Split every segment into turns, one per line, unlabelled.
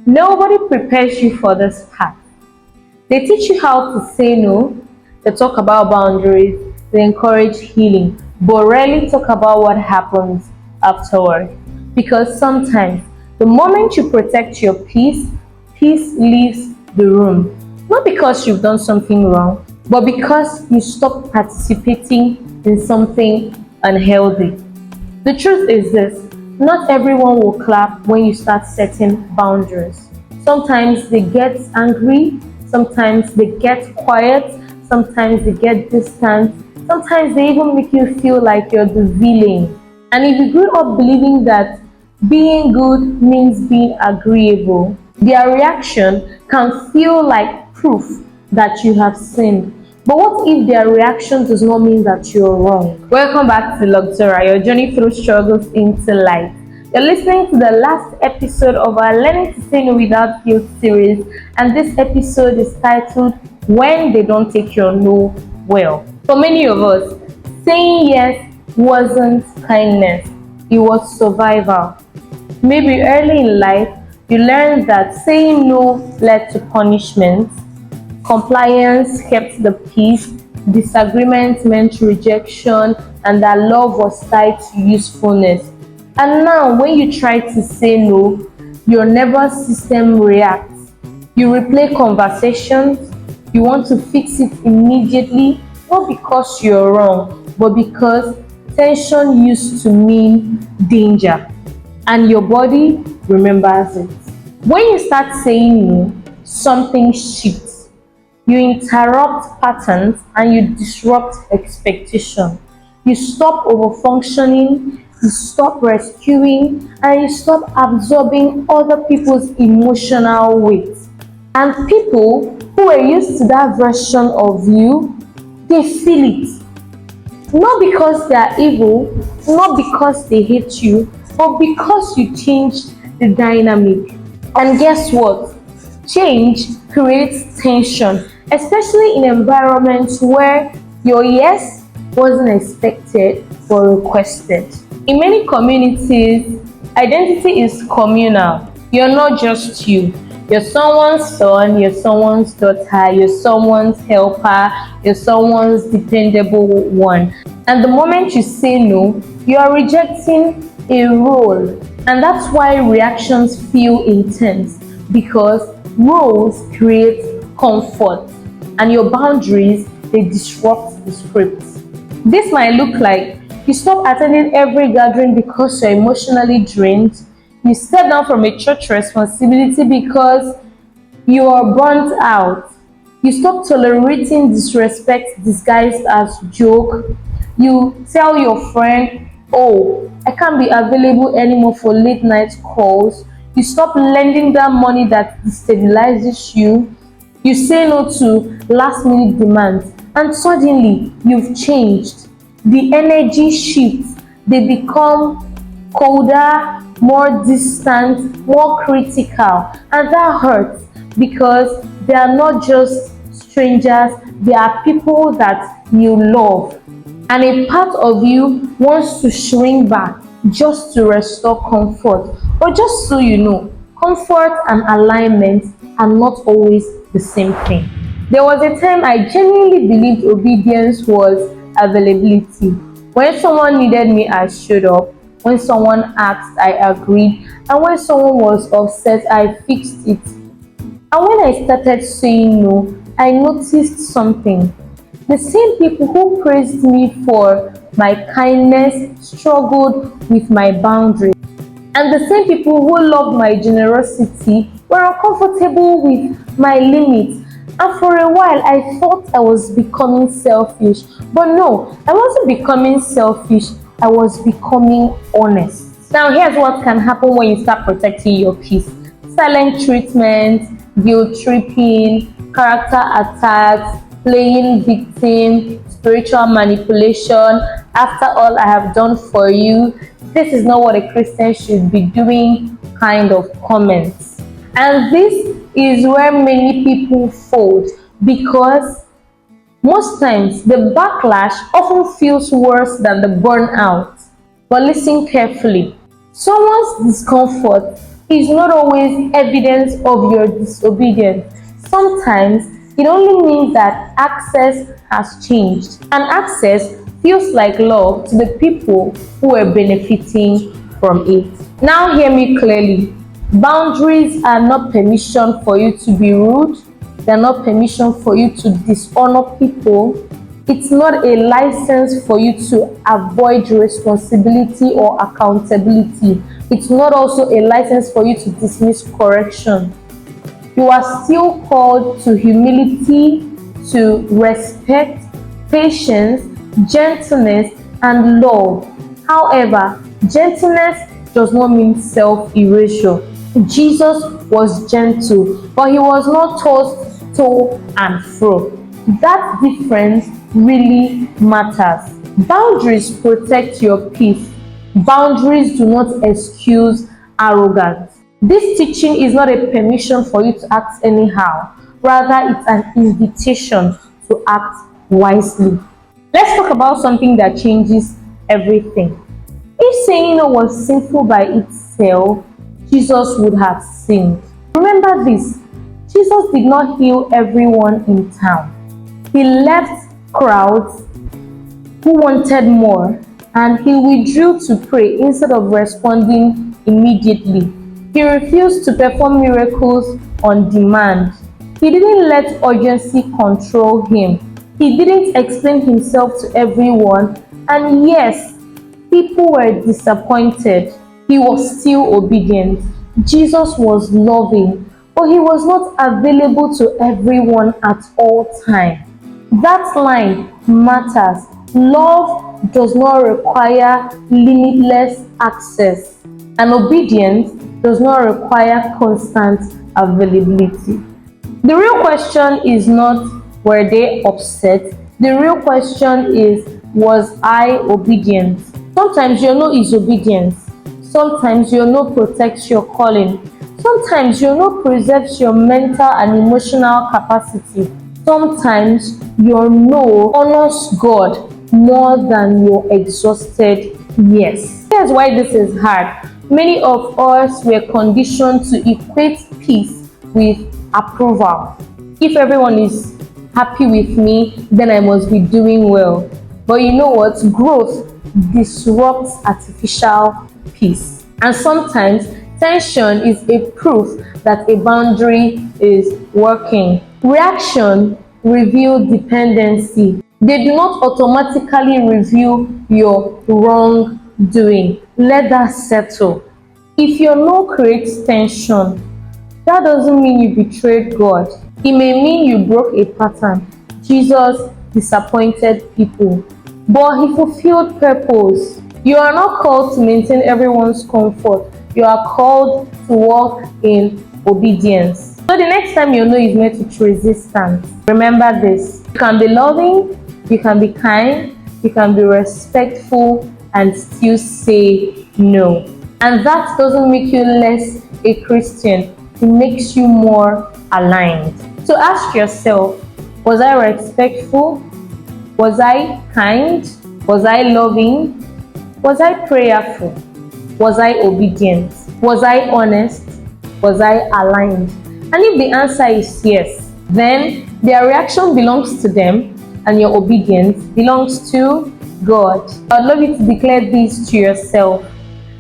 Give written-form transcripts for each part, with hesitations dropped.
Nobody prepares you for this path. They teach you how to say no, they talk about boundaries, they encourage healing, but rarely talk about what happens afterward. Because sometimes the moment you protect your peace, peace leaves the room. Not because you've done something wrong, but because you stop participating in something unhealthy. The truth is this: not everyone will clap when you start setting boundaries. Sometimes they get angry, sometimes they get quiet, sometimes they get distant, sometimes they even make you feel like you're the villain. And if you grew up believing that being good means being agreeable, their reaction can feel like proof that you have sinned. But what if their reaction does not mean that you're wrong? Welcome back to Luxora, your journey through struggles into light. You're listening to the last episode of our Learning to Say No Without Guilt series, and this episode is titled When They Don't Take Your No Well. For many of us, saying yes wasn't kindness, it was survival. Maybe early in life, you learned that saying no led to punishment, compliance kept the peace, disagreement meant rejection, and that love was tied to usefulness. And now, when you try to say no, your nervous system reacts. You replay conversations, you want to fix it immediately, not because you're wrong, but because tension used to mean danger, and your body remembers it. When you start saying no, something shifts. You interrupt patterns and you disrupt expectation. You stop overfunctioning, you stop rescuing, and you stop absorbing other people's emotional weight. And people who are used to that version of you, they feel it. Not because they are evil, not because they hate you, but because you changed the dynamic. And guess what? Change creates tension, especially in environments where your yes wasn't expected but requested. In many communities, identity is communal. You're not just you. You're someone's son, you're someone's daughter, you're someone's helper, you're someone's dependable one. And the moment you say no, you are rejecting a role. And that's why reactions feel intense, because roles create comfort and your boundaries, they disrupt the script. This might look like you stop attending every gathering because you're emotionally drained. You step down from a church responsibility because you are burnt out. You stop tolerating disrespect disguised as joke. You tell your friend, oh, I can't be available anymore for late night calls. You stop lending that money that destabilizes you. You say no to last minute demands, and suddenly you've changed. The energy shifts, they become colder, more distant, more critical, and that hurts because they are not just strangers, they are people that you love. And a part of you wants to shrink back just to restore comfort. But just so you know, comfort and alignment are not always the same thing. There was a time I genuinely believed obedience was availability. When someone needed me, I showed up. When someone asked, I agreed. And when someone was upset, I fixed it. And when I started saying no, I noticed something. The same people who praised me for my kindness struggled with my boundaries. And the same people who loved my generosity were uncomfortable with my limits. And for a while, I thought I was becoming selfish. But no, I wasn't becoming selfish. I was becoming honest. Now, here's what can happen when you start protecting your peace: silent treatment, guilt tripping, character attacks, playing victim, spiritual manipulation. After all I have done for you, this is not what a Christian should be doing kind of comments. And this is where many people fold, because most times the backlash often feels worse than the burnout. But listen carefully. Someone's discomfort is not always evidence of your disobedience. Sometimes it only means that access has changed, and access feels like love to the people who are benefiting from it. Now, hear me clearly. Boundaries are not permission for you to be rude, they are not permission for you to dishonor people. It's not a license for you to avoid responsibility or accountability. It's not also a license for you to dismiss correction. You are still called to humility, to respect, patience, gentleness, and love. However, gentleness does not mean self-erasure. Jesus was gentle, but he was not tossed to and fro. That difference really matters. Boundaries protect your peace. Boundaries do not excuse arrogance. This teaching is not a permission for you to act anyhow. Rather, it's an invitation to act wisely. Let's talk about something that changes everything. If saying no was sinful by itself, Jesus would have sinned. Remember this, Jesus did not heal everyone in town. He left crowds who wanted more, and he withdrew to pray instead of responding immediately. He refused to perform miracles on demand. He didn't let urgency control him. He didn't explain himself to everyone, and yes, people were disappointed. He was still obedient. Jesus was loving, but he was not available to everyone at all times. That line matters. Love does not require limitless access, and obedience does not require constant availability. The real question is not were they upset? The real question is, was I obedient? Sometimes your no is obedience. Sometimes your no protects your calling. Sometimes your no preserves your mental and emotional capacity. Sometimes your no honors God more than your exhausted yes. Here's why this is hard. Many of us were conditioned to equate peace with approval. If everyone is happy with me, then I must be doing well. But you know what? Growth disrupts artificial peace. And sometimes tension is a proof that a boundary is working. Reaction reveal dependency. They do not automatically reveal your wrongdoing. Let that settle. If your no creates tension, that doesn't mean you betrayed God. It may mean you broke a pattern. Jesus disappointed people, but he fulfilled purpose. You are not called to maintain everyone's comfort. You are called to walk in obedience. So the next time your no is met with resistance, remember this. You can be loving, you can be kind, you can be respectful, and still say no. And that doesn't make you less a Christian. It makes you more aligned. So ask yourself, was I respectful? Was I kind? Was I loving? Was I prayerful? Was I obedient? Was I honest? Was I aligned? And if the answer is yes, then their reaction belongs to them and your obedience belongs to God. I'd love you to declare this to yourself.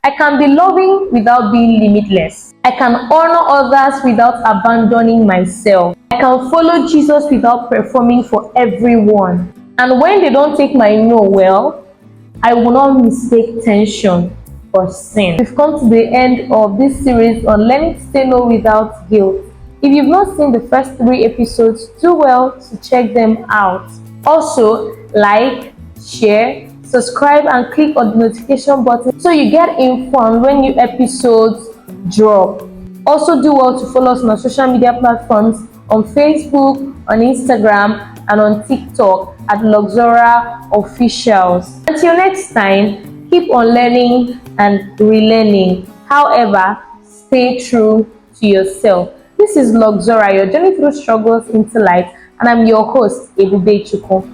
I can be loving without being limitless. I can honor others without abandoning myself. I can follow Jesus without performing for everyone. And when they don't take my no well, I will not mistake tension for sin. We've come to the end of this series on learning to say no without guilt. If you've not seen the first 3 episodes, do well to check them out. Also, like, share, subscribe, and click on the notification button so you get informed when new episodes drop. Also, do well to follow us on our social media platforms on Facebook, on Instagram, and on TikTok at Luxora Officials. Until next time, keep on learning and relearning. However, stay true to yourself. This is Luxora, your journey through struggles into light, and I'm your host, Ebube Chukwu.